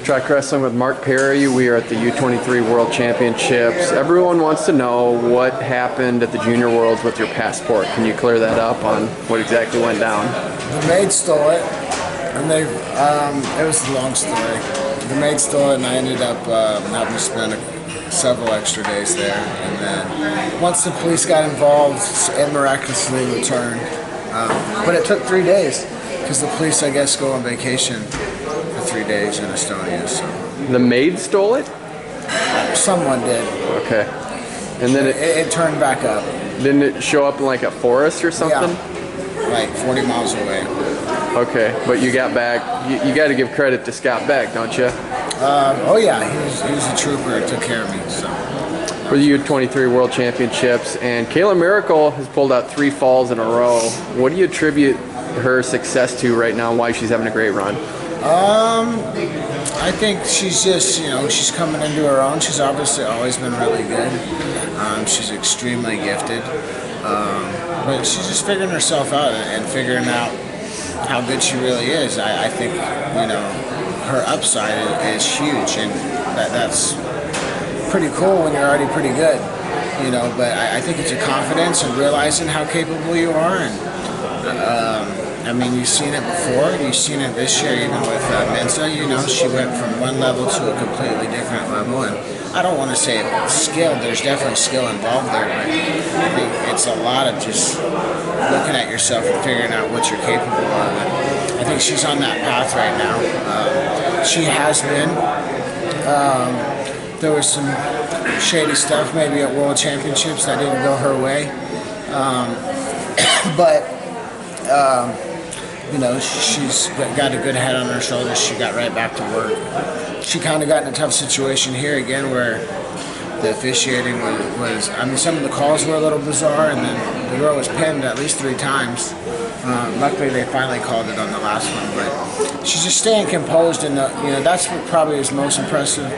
Track Wrestling with Mark Perry. We are at the U23 World Championships. Everyone wants to know what happened at the Junior Worlds with your passport. Can you clear that up on what exactly went down? The maid stole it, and it was a long story. The maid stole it, and I ended up having to spend several extra days there. And then once the police got involved, it miraculously returned. But it took 3 days because the police, I guess, go on vacation for 3 days in Estonia. So the maid stole it? Someone did. Okay. And then it turned back up. Didn't it show up in like a forest or something? Yeah, like 40 miles away. Okay, but you got back. You got to give credit to Scott Beck, don't you? Oh yeah, he was a trooper. Took care of me. So. For the U23 World Championships, and Kayla Miracle has pulled out 3 falls in a row. What do you attribute her success to right now, and why she's having a great run? I think she's just, she's coming into her own. She's obviously always been really good. She's extremely gifted. But she's just figuring herself out and figuring out how good she really is. I think, her upside is huge, and that's pretty cool when you're already pretty good, but I think it's a confidence and realizing how capable you are. And you've seen it before, you've seen it this year even with Mensa. She went from one level to a completely different level, and I don't want to say it's skill, there's definitely skill involved there, but I think it's a lot of just looking at yourself and figuring out what you're capable of. And I think she's on that path right now. She has been. There was some shady stuff maybe at World Championships that didn't go her way. She's got a good head on her shoulders. She got right back to work. She kind of got in a tough situation here again where the officiating was some of the calls were a little bizarre, and then the girl was pinned at least 3 times. Luckily, they finally called it on the last one, but she's just staying composed, and that's what probably is most impressive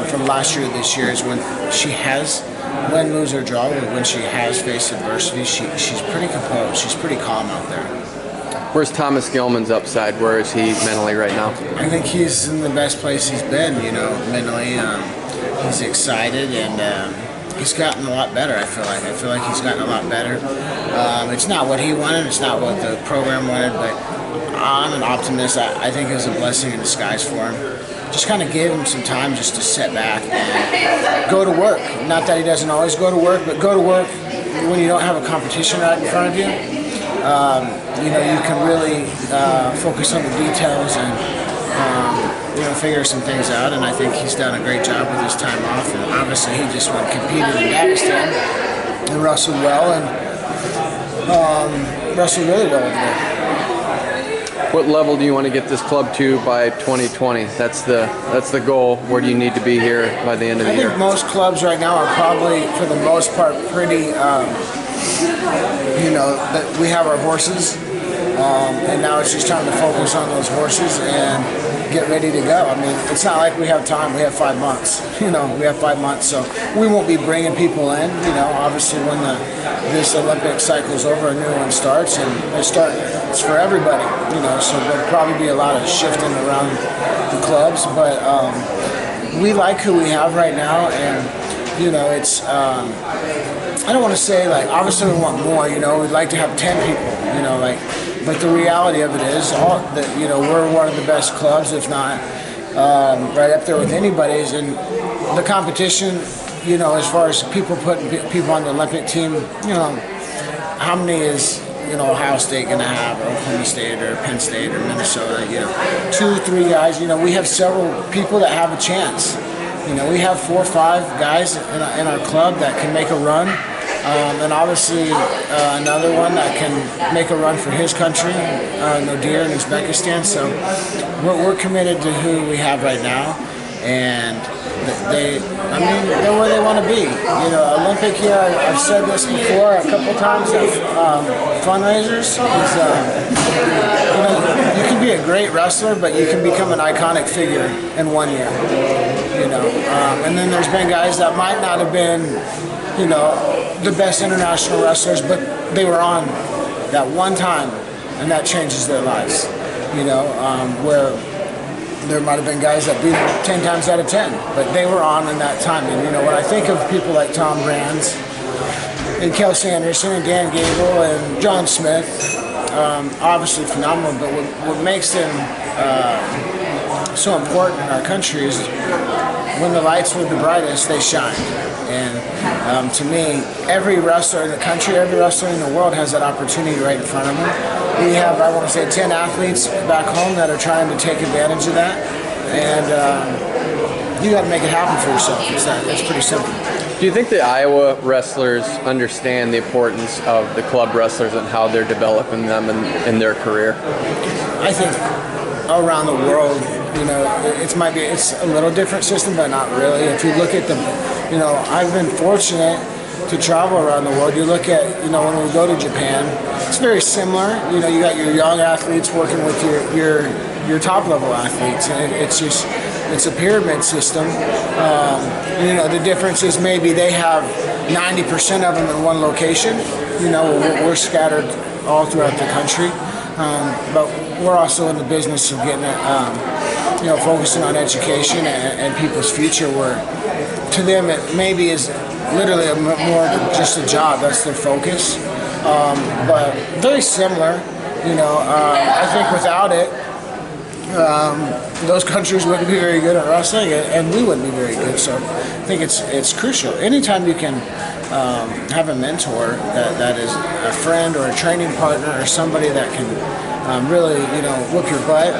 from last year to this year is when she has win, lose, or draw. When she has faced adversity, she's pretty composed. She's pretty calm out there. Where's Thomas Gilman's upside? Where is he mentally right now? I think he's in the best place he's been. Mentally, he's excited and. He's gotten a lot better, I feel like he's gotten a lot better. It's not what he wanted, it's not what the program wanted, but I'm an optimist. I think it was a blessing in disguise for him. Just kind of gave him some time just to sit back and go to work. Not that he doesn't always go to work, but go to work when you don't have a competition right in front of you. You can really focus on the details and figure some things out, and I think he's done a great job with his time off. And obviously, he just went competed in Pakistan and wrestled well, and wrestled really well over there. What level do you want to get this club to by 2020? That's the goal. Where do you need to be here by the end of the year? I think most clubs right now are probably, for the most part, pretty. That we have our horses, and now it's just time to focus on those horses and get ready to go. It's not like we have time. We have 5 months. We have 5 months, so we won't be bringing people in. Obviously, when this Olympic cycle's over, a new one starts, and it's for everybody. So there'll probably be a lot of shifting around the clubs, but we like who we have right now, and it's. I don't want to say obviously we want more. We'd like to have 10 people. But the reality of it is, we're one of the best clubs, if not right up there with anybody's. And the competition, as far as people putting people on the Olympic team, how many is Ohio State going to have, or Oklahoma State, or Penn State, or Minnesota? 2 or 3 guys. We have several people that have a chance. We have 4 or 5 guys in our club that can make a run. And obviously another one that can make a run for his country, Nadir in Uzbekistan. So we're committed to who we have right now, and they're where they want to be. Olympic here, I've said this before a couple times at fundraisers, is you can be a great wrestler, but you can become an iconic figure in 1 year. And then there's been guys that might not have been the best international wrestlers, but they were on that one time, and that changes their lives. Where there might have been guys that beat them 10 times out of 10, but they were on in that time. And you know, when I think of people like Tom Brands and Kelsey Anderson and Dan Gable and John Smith, obviously phenomenal, but what makes them so important in our country is when the lights were the brightest, they shined. And to me, every wrestler in the country, every wrestler in the world has that opportunity right in front of them. We have, I want to say, 10 athletes back home that are trying to take advantage of that. And you got to make it happen for yourself. It's pretty simple. Do you think the Iowa wrestlers understand the importance of the club wrestlers and how they're developing them in their career? I think around the world, you know, it's a little different system, but not really. If you look at you know, I've been fortunate to travel around the world. You look at, you know, when we go to Japan, it's very similar. You know, you got your young athletes working with your top level athletes, and it's a pyramid system. You know, the difference is maybe they have 90% of them in one location. You know, we're scattered all throughout the country, but we're also in the business of getting you know, focusing on education and people's future, where to them it maybe is literally more than just a job. That's their focus, but very similar. You know, I think without it, those countries wouldn't be very good at wrestling, and we wouldn't be very good. So I think it's crucial. Anytime you can have a mentor that is a friend or a training partner or somebody that can really, you know, whip your butt,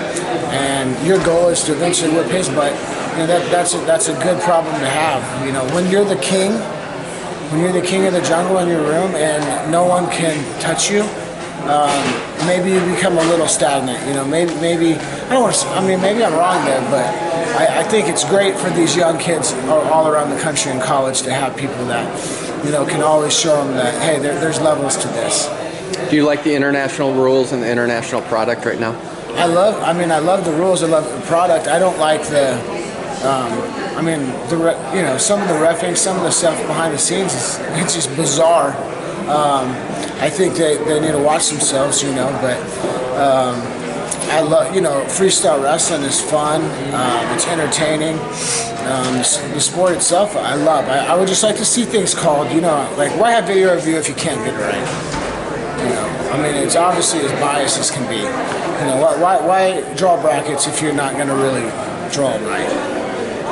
and your goal is to eventually whip his butt, you know, that's a good problem to have. You know, when you're the king of the jungle in your room and no one can touch you, maybe you become a little stagnant. You know, maybe I don't want to. I mean, maybe I'm wrong there, but I think it's great for these young kids all around the country and college to have people that, you know, can always show them that, hey, there's levels to this. Do you like the international rules and the international product right now? I love the rules. I love the product. I don't like the. You know, some of the reffing, some of the stuff behind the scenes it's just bizarre. I think they need to watch themselves, you know. But I love, you know, freestyle wrestling is fun. It's entertaining. The sport itself, I love. I would just like to see things called, you know, like, why have video review if you can't get it right? You know, I mean, it's obviously as biased as can be. You know, why draw brackets if you're not going to really draw them right?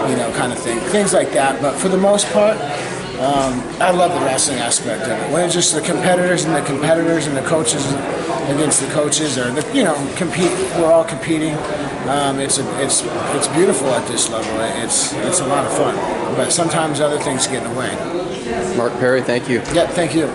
You know, kind of thing. Things like that. But for the most part, I love the wrestling aspect of it. When it's just the competitors and the coaches against the coaches, or you know, compete. We're all competing. It's beautiful at this level. It's a lot of fun. But sometimes other things get in the way. Mark Perry, thank you. Yeah, thank you.